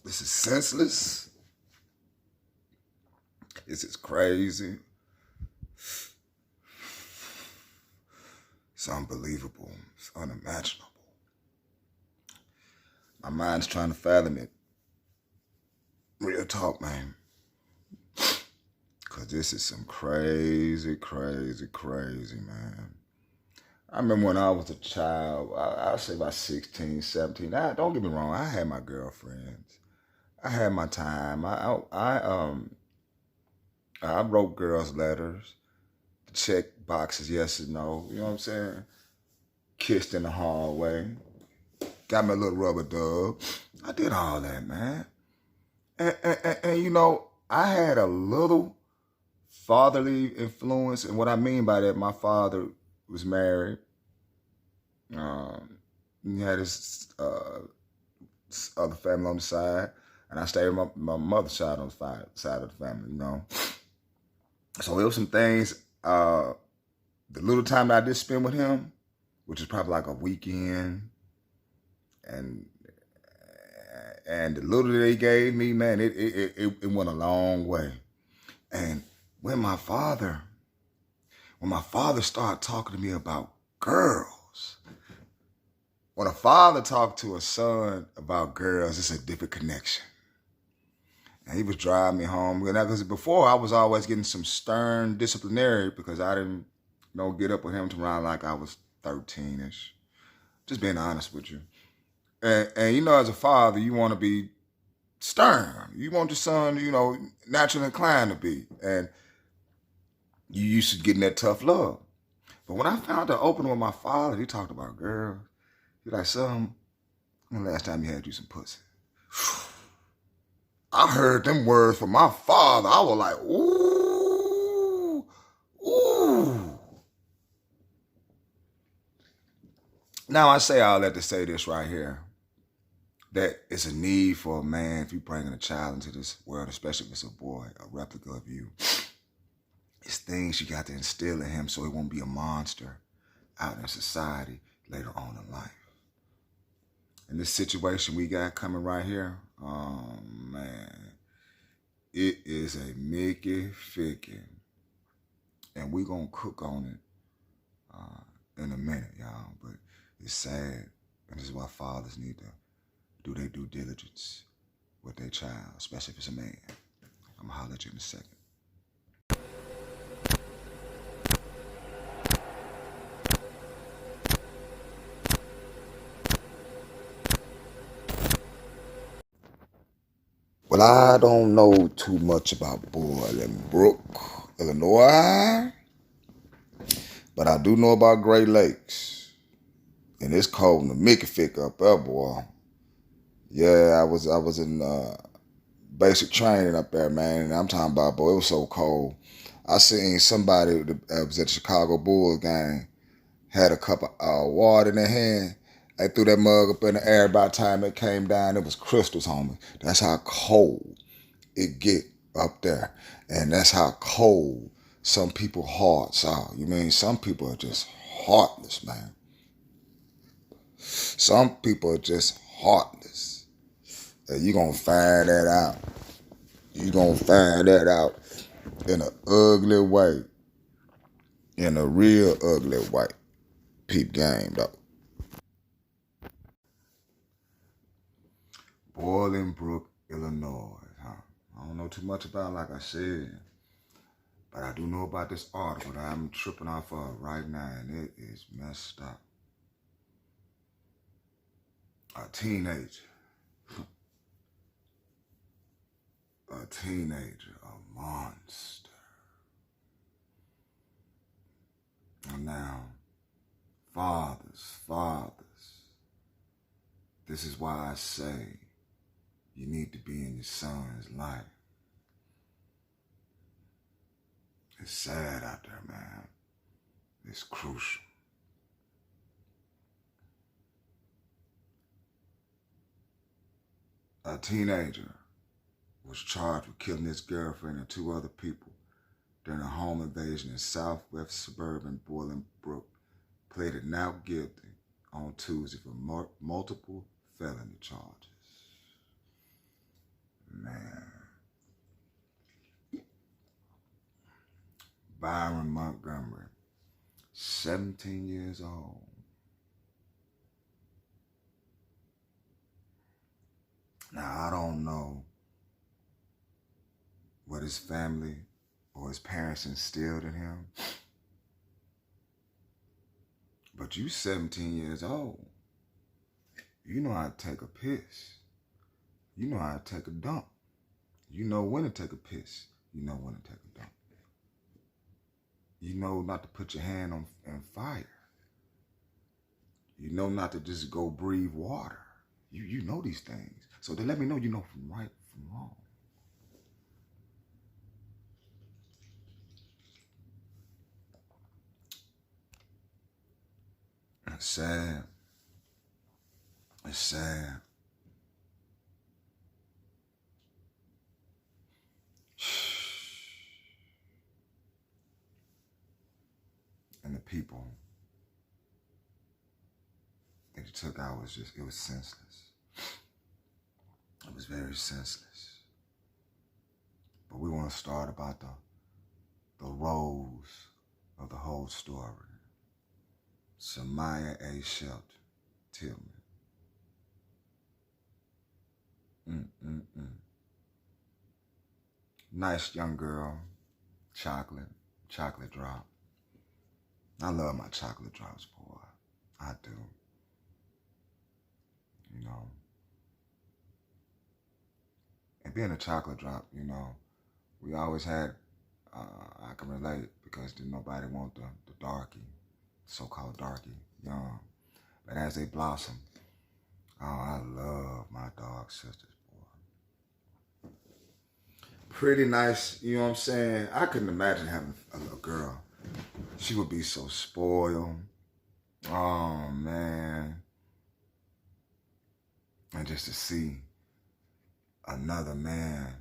This is senseless. This is crazy. It's unbelievable. It's unimaginable. My mind's trying to fathom it. Real talk, man. Because this is some crazy, man. I remember when I was a child, I'd say about 16, 17. Don't get me wrong, I had my girlfriends. I had my time. I wrote girls' letters, check boxes, yes and no. You know what I'm saying? Kissed in the hallway. Got me a little rubber dub. I did all that, man. And you know, I had a little fatherly influence. And what I mean by that, my father was married. He had his other family on the side. And I stayed with my mother's side on the side of the family, you know. So there were some things, the little time that I did spend with him, which is probably like a weekend, and the little that he gave me, man, it went a long way. And when my father started talking to me about girls, when a father talked to a son about girls, it's a different connection. And he was driving me home. Because before, I was always getting some stern disciplinary because I didn't, get up with him to around like I was 13-ish. Just being honest with you. And as a father, you want to be stern. You want your son, naturally inclined to be. And you used to getting that tough love. But when I found the opening with my father, he talked about girls. He's like, son, when the last time you had you some pussy? I heard them words from my father. I was like, ooh, ooh. Now, I say all that to say this right here, that it's a need for a man, if you're bringing a child into this world, especially if it's a boy, a replica of you, it's things you got to instill in him so he won't be a monster out in society later on in life. In this situation we got coming right here, oh man, it is a Mickey Ficky. And we're going to cook on it in a minute, y'all. But it's sad. And this is why fathers need to do their due diligence with their child, especially if it's a man. I'm going to holler at you in a second. Well, I don't know too much about Bolingbrook, Illinois, but I do know about Great Lakes. And it's cold in the Mickey Fick up there, boy. Yeah, I was in basic training up there, man. And I'm talking about, boy, it was so cold. I seen somebody that was at the Chicago Bulls game, had a cup of water in their hand. They threw that mug up in the air. By the time it came down, it was crystals, homie. That's how cold it get up there. And that's how cold some people hearts are. You mean some people are just heartless, man. Some people are just heartless. And you're going to find that out. You're going to find that out in an ugly way. In a real ugly way. Peep game, though. Bolingbrook, Illinois, huh? I don't know too much about it, like I said. But I do know about this article that I'm tripping off of right now, and it is messed up. A teenager, a monster. And now, fathers, this is why I say you need to be in your son's life. It's sad out there, man. It's crucial. A teenager was charged with killing his girlfriend and 2 other people during a home invasion in southwest suburban Bolingbrook, pleaded not guilty on Tuesday for multiple felony charges. Byron Montgomery, 17 years old. Now, I don't know what his family or his parents instilled in him, but you 17 years old. You know how to take a piss. You know how to take a dump. You know when to take a piss. You know when to take a dump. You know not to put your hand on fire. You know not to just go breathe water. You know these things. So they let me know you know from right from wrong. It's sad. It's sad. And the people that he took out was it was senseless. It was very senseless. But we want to start about the roles of the whole story. Samyia A. Shelton Tillman. Nice young girl, chocolate drop. I love my chocolate drops, boy. I do. You know. And being a chocolate drop, you know, we always had, I can relate because didn't nobody want the darky, so-called darky, young. But as they blossom, oh, I love my dog sisters, boy. Pretty nice, you know what I'm saying? I couldn't imagine having a little girl. She would be so spoiled. Oh, man. And just to see another man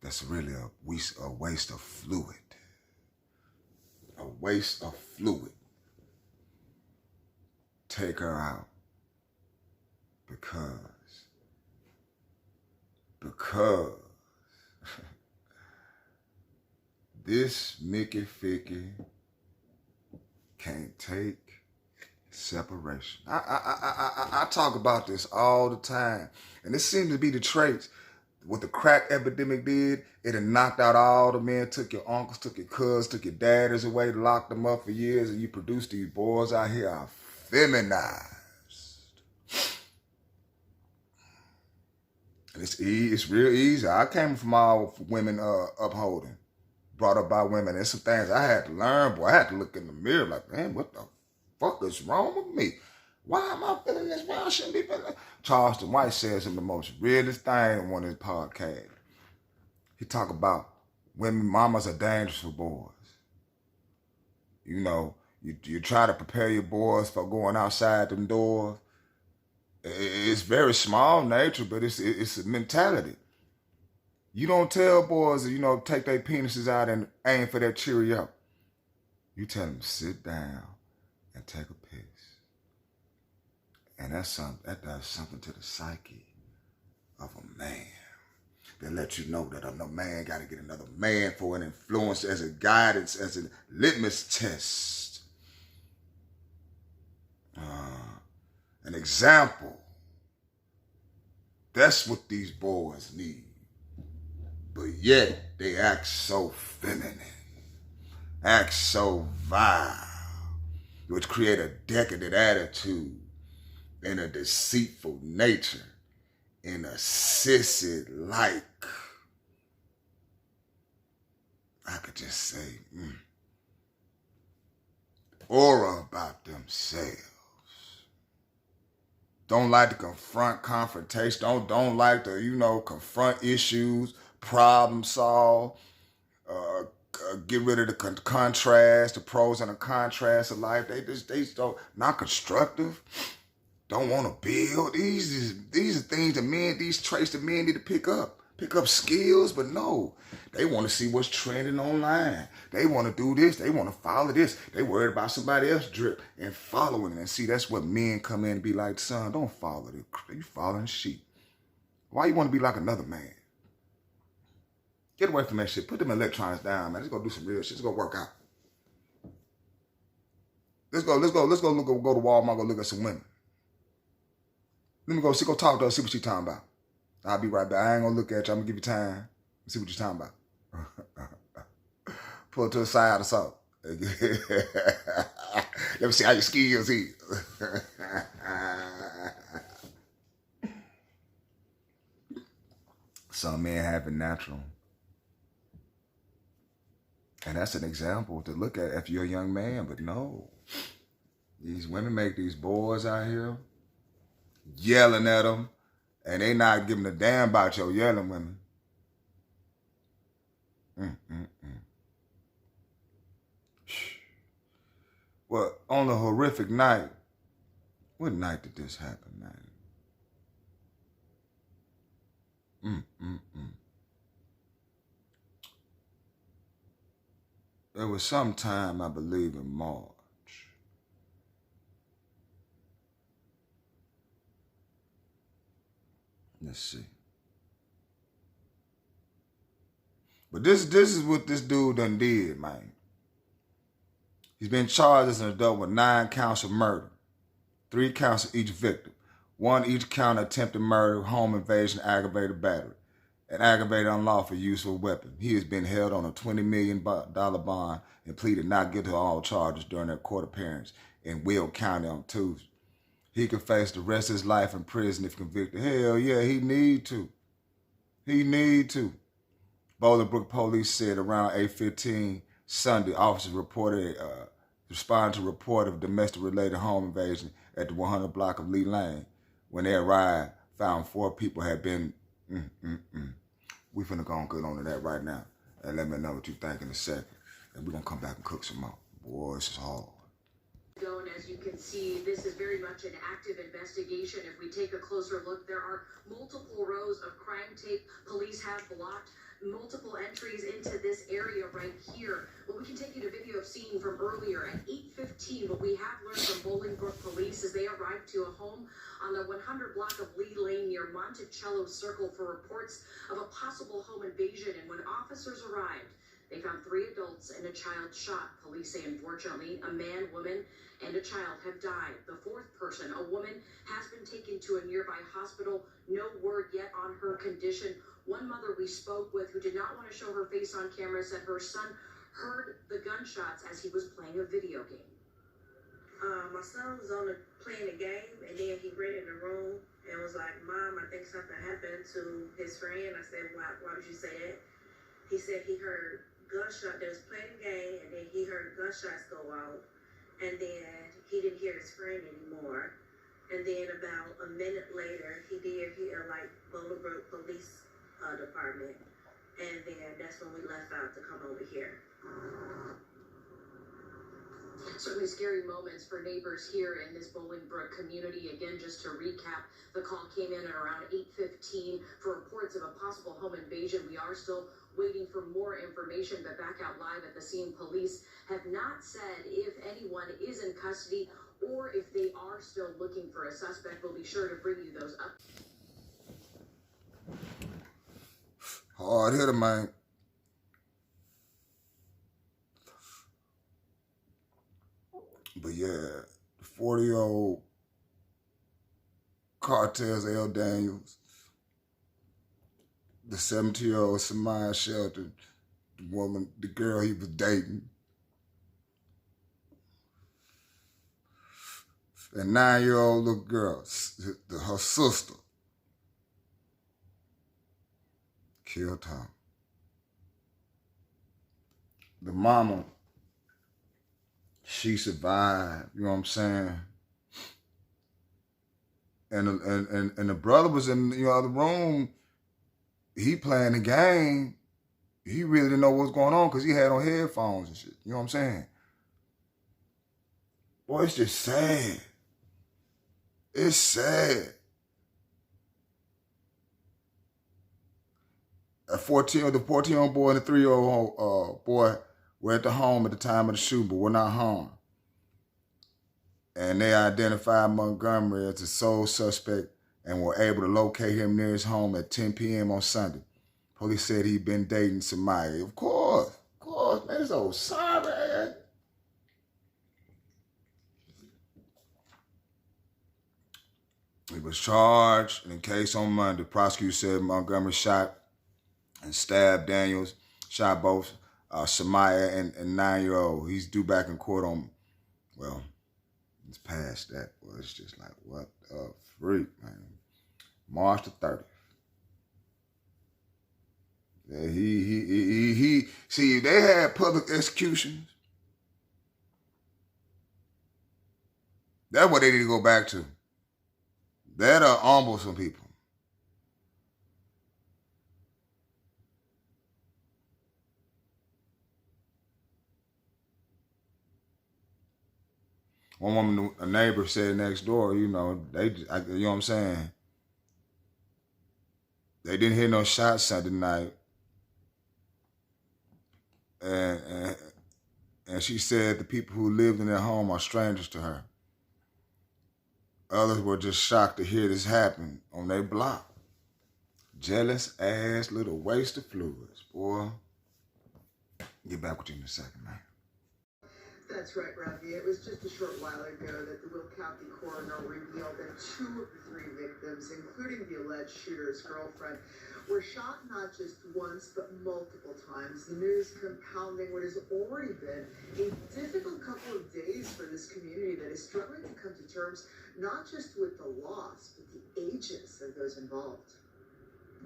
that's really a waste of fluid. A waste of fluid. Take her out. Because this Mickey Ficky can't take separation. I talk about this all the time. And this seems to be the traits. What the crack epidemic did, it had knocked out all the men, took your uncles, took your cousins, took your daddies away, locked them up for years, and you produced these boys out here are feminized. And it's real easy. I came from all women upholding, brought up by women. There's some things I had to learn, boy. I had to look in the mirror like, man, what the fuck is wrong with me? Why am I feeling this way? I shouldn't be feeling this. Charleston White says some of the most realest thing in one of his podcasts. He talk about women, mamas are dangerous for boys. You know, you try to prepare your boys for going outside them doors. It's very small nature, but it's a mentality. You don't tell boys, you know, take their penises out and aim for that Cheerio. You tell them sit down and take a piss. And that does something to the psyche of a man. That lets you know that a man got to get another man for an influence, as a guidance, as a litmus test. An example. That's what these boys need. But yet, they act so feminine. Act so vile. Which create a decadent attitude and a deceitful nature and a sissy-like, I could just say, aura about themselves. Don't like to confront confrontation. Don't like to, you know, confront issues, problem solve, get rid of the contrast, the pros and the contrast of life. They don't, not constructive. Don't want to build. These are things that men, these traits that men need to pick up. Pick up skills, but no. They want to see what's trending online. They want to do this. They want to follow this. They worried about somebody else drip and following it. And see, that's what men come in and be like, son, don't follow it. You following sheep. Why you want to be like another man? Get away from that shit. Put them electronics down, man. Let's go do some real shit. Let's go work out. Let's go to Walmart, go look at some women. Let me go talk to her, see what she talking about. I'll be right back. I ain't gonna look at you. I'm gonna give you time. See what you're talking about. Pull her to the side or something. Let me see how your skills is. Some men have it natural. And that's an example to look at if you're a young man, but no. These women make these boys out here yelling at them, and they not giving a damn about your yelling women. Well, on a horrific night, what night did this happen, man? There was sometime, I believe, in March. Let's see. But this is what this dude done did, man. He's been charged as an adult with 9 counts of murder, 3 counts of each victim, 1 each count of attempted murder, home invasion, aggravated battery, and aggravated unlawful use of a weapon. He has been held on a $20 million bond and pleaded not guilty to all charges during their court appearance in Will County on Tuesday. He could face the rest of his life in prison if convicted. Hell yeah, he need to. He need to. Bolingbrook police said around 8:15 Sunday, officers responded to a report of domestic-related home invasion at the 100 block of Lee Lane. When they arrived, found 4 people had been. We finna go and get on to that right now, and let me know what you think in a second. And we're gonna come back and cook some more. Boy, this is hard. And as you can see, this is very much an active investigation. If we take a closer look, there are multiple rows of crime tape. Police have blocked multiple entries into this area right here. But we can take you to video seen from earlier at 8:15. What we have learned from Bolingbrook police is they arrived to a home on the 100 block of Lee Lane near Monticello Circle for reports of a possible home invasion. And when officers arrived, they found 3 adults and a child shot. Police say, unfortunately, a man, woman, and a child have died. The 4th person, a woman, has been taken to a nearby hospital. No word yet on her condition. One mother we spoke with, who did not want to show her face on camera, said her son heard the gunshots as he was playing a video game. My son was playing a game, and then he ran in the room and was like, "Mom, I think something happened to his friend." I said, why would you say that? He said he heard gunshot. They was playing a game, and then he heard gunshots go off, and then he didn't hear his friend anymore. And then about a minute later, he did hear like Bolingbrook Police Department, and then that's when we left out to come over here. Certainly scary moments for neighbors here in this Bolingbrook community. Again, just to recap, the call came in at around 8:15 for reports of a possible home invasion. We are still waiting for more information, but back out live at the scene, police have not said if anyone is in custody or if they are still looking for a suspect. We'll be sure to bring you those up. Hard hitter, man. But yeah, the 40-year-old Cartel's L. Daniels, the 70-year-old Samyia Shelton, the girl he was dating, and 9-year-old little girl, her sister, killed her. The mama, she survived, you know what I'm saying? And the brother was in the other room, he playing the game. He really didn't know what was going on because he had on headphones and shit, you know what I'm saying? Boy, it's just sad. It's sad. The 14-year-old boy and the 3-year-old boy were at the home at the time of the shooting, but were not harmed. And they identified Montgomery as the sole suspect and were able to locate him near his home at 10 p.m. on Sunday. Police said he'd been dating Samyia. Of course, man. It's old sorry. He was charged and in case on Monday. Prosecutor said Montgomery shot and stabbed Daniels, shot both Samyia and 9-year-old. He's due back in court on, well, it's past that. Well, it's just like, what a freak, man. March the 30th. Yeah, he see, they had public executions. That's what they need to go back to. That'll humble some people. One woman, a neighbor said next door, you know, you know what I'm saying? They didn't hear no shots Sunday night. And she said the people who lived in their home are strangers to her. Others were just shocked to hear this happen on their block. Jealous ass little waste of fluids, boy. Get back with you in a second, man. That's right, Rafi. It was just a short while ago that the Will County coroner revealed that 2 of the 3 victims, including the alleged shooter's girlfriend, were shot not just once, but multiple times. The news compounding what has already been a difficult couple of days for this community that is struggling to come to terms not just with the loss, but the ages of those involved.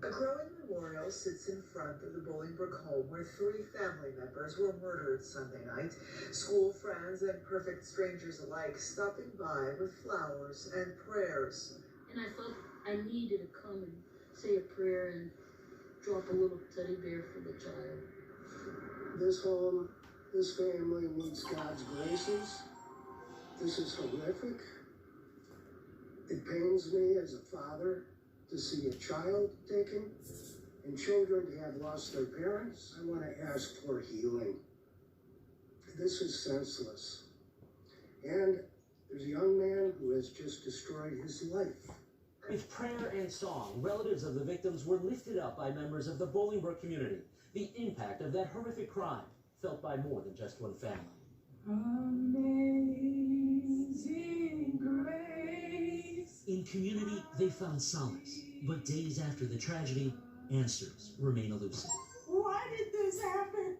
A growing memorial sits in front of the Bolingbrook home where 3 family members were murdered Sunday night. School friends and perfect strangers alike stopping by with flowers and prayers. And I felt I needed to come and say a prayer and drop a little teddy bear for the child. This home, this family needs God's graces. This is horrific. It pains me as a father to see a child taken and children who have lost their parents. I want to ask for healing. This is senseless. And there's a young man who has just destroyed his life. With prayer and song, relatives of the victims were lifted up by members of the Bolingbrook community. The impact of that horrific crime felt by more than just one family. Amazing grace. In community, they found solace, but days after the tragedy, answers remain elusive. Why did this happen?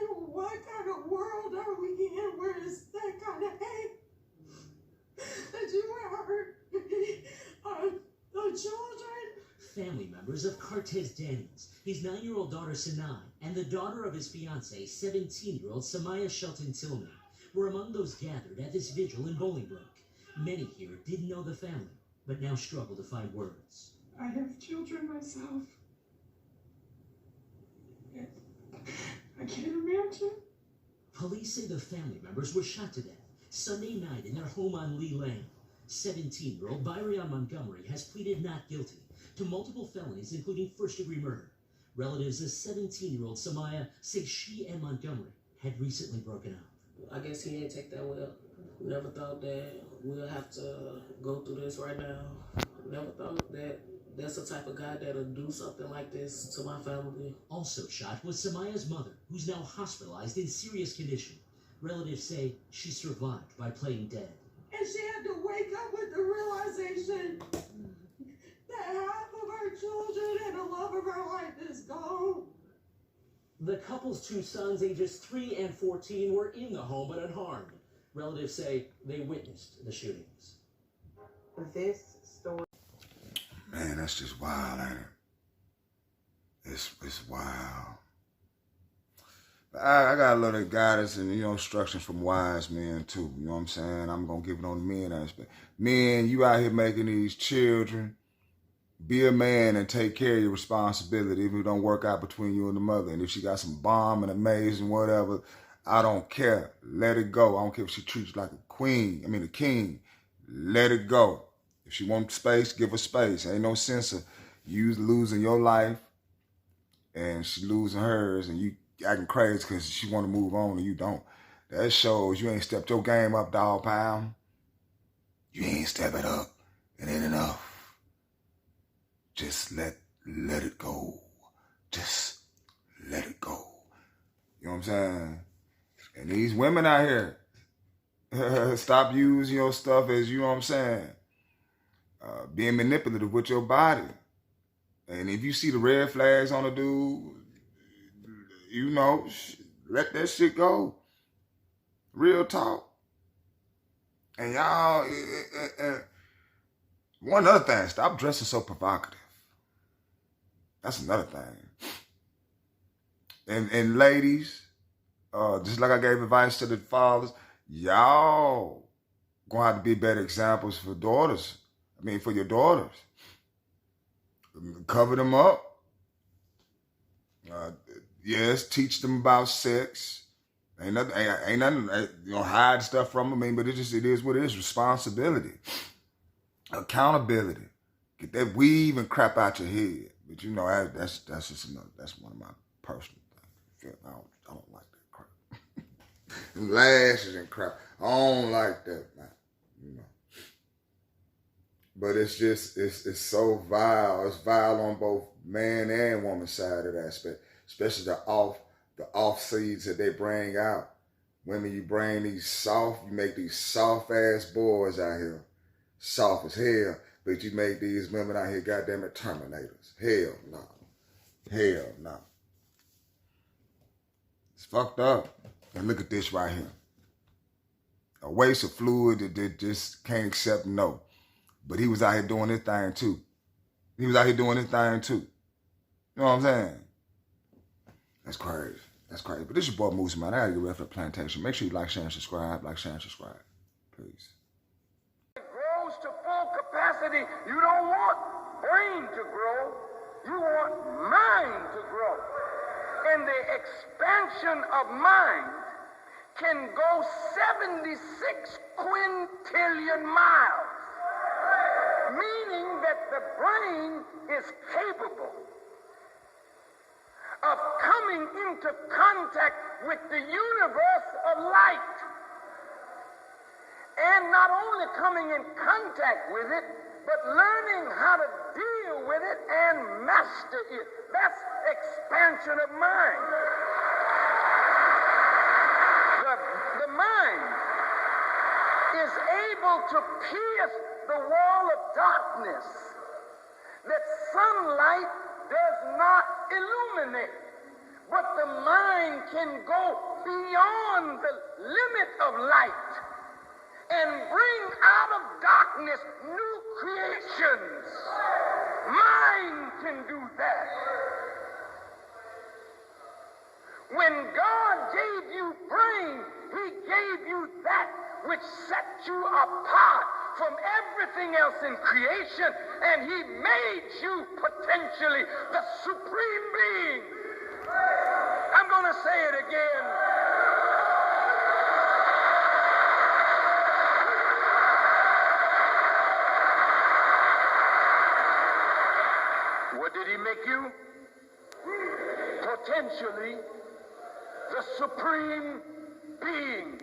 What kind of world are we in where it's that kind of hate that you hurt our children? Family members of Cortez Daniels, his 9-year-old daughter Sinai, and the daughter of his fiancée, 17-year-old Samyia Shelton Tillman, were among those gathered at this vigil in Bolingbrook. Many here didn't know the family, but now struggle to find words. I have children myself. I can't imagine. Police say the family members were shot to death Sunday night in their home on Lee Lane. 17-year-old Byrion Montgomery has pleaded not guilty to multiple felonies, including first-degree murder. Relatives of 17-year-old Samyia say she and Montgomery had recently broken up. I guess he didn't take that well. Never thought that we'll have to go through this right now. Never thought that that's the type of guy that'll do something like this to my family. Also shot was Samyia's mother, who's now hospitalized in serious condition. Relatives say she survived by playing dead. And she had to wake up with the realization that half of our children and the love of our life is gone. The couple's 2 sons, ages 3 and 14, were in the home but unharmed. Relatives say they witnessed the shootings. This story. Man, that's just wild, ain't it? It's wild. But I got a little guidance and, instructions from wise men, too. You know what I'm saying? I'm going to give it on the men aspect. Men, you out here making these children. Be a man and take care of your responsibility if it don't work out between you and the mother. And if she got some bomb and amazing whatever, I don't care. Let it go. I don't care if she treats you like a king. Let it go. If she wants space, give her space. Ain't no sense of you losing your life and she losing hers and you acting crazy because she want to move on and you don't. That shows you ain't stepped your game up, dog pound. You ain't step it up. It ain't enough. Just let it go. just let it go. You know what I'm saying? And these women out here, stop using your stuff as, you know what I'm saying, being manipulative with your body. And if you see the red flags on a dude, you know, let that shit go. Real talk. And y'all, one other thing, stop dressing so provocative. That's another thing. And ladies, just like I gave advice to the fathers, y'all gonna have to be better examples for daughters. I mean, for your daughters. Cover them up. Yes, teach them about sex. Ain't nothing, you know, hide stuff from them. I mean, but it is what it is. Responsibility. Accountability. Get that weave and crap out your head. But you know, that's just another, that's one of my personal things. I don't like that crap. Lashes and crap. I don't like that, man. You know. But it's just, it's so vile. It's vile on both man and woman side of that aspect. Especially the off seeds that they bring out. Women, you bring these soft, you make these soft ass boys out here. Soft as hell. But you make these women out here, goddamn it, terminators. Hell no. Hell no. It's fucked up. And look at this right here. A waste of fluid that just can't accept no. But he was out here doing his thing too. You know what I'm saying? That's crazy. That's crazy. But this is your boy Moose, man. I gotta get ready for the plantation. Make sure you like, share, and subscribe. Like, share, and subscribe. Peace. It grows to full capacity. You don't want brain to grow. You want mind to grow. And the expansion of mind can go 76 quintillion miles. Meaning that the brain is capable of coming into contact with the universe of light. And not only coming in contact with it, but learning how to deal with it and master it. That's expansion of mind. The mind is able to pierce the wall of darkness that sunlight does not illuminate. But the mind can go beyond the limit of light and bring out of darkness new creations. Mind can do that. When God gave you brain, he gave you that which set you apart from everything else in creation, and he made you potentially the supreme being. I'm going to say it again. What did he make you? Potentially the supreme being.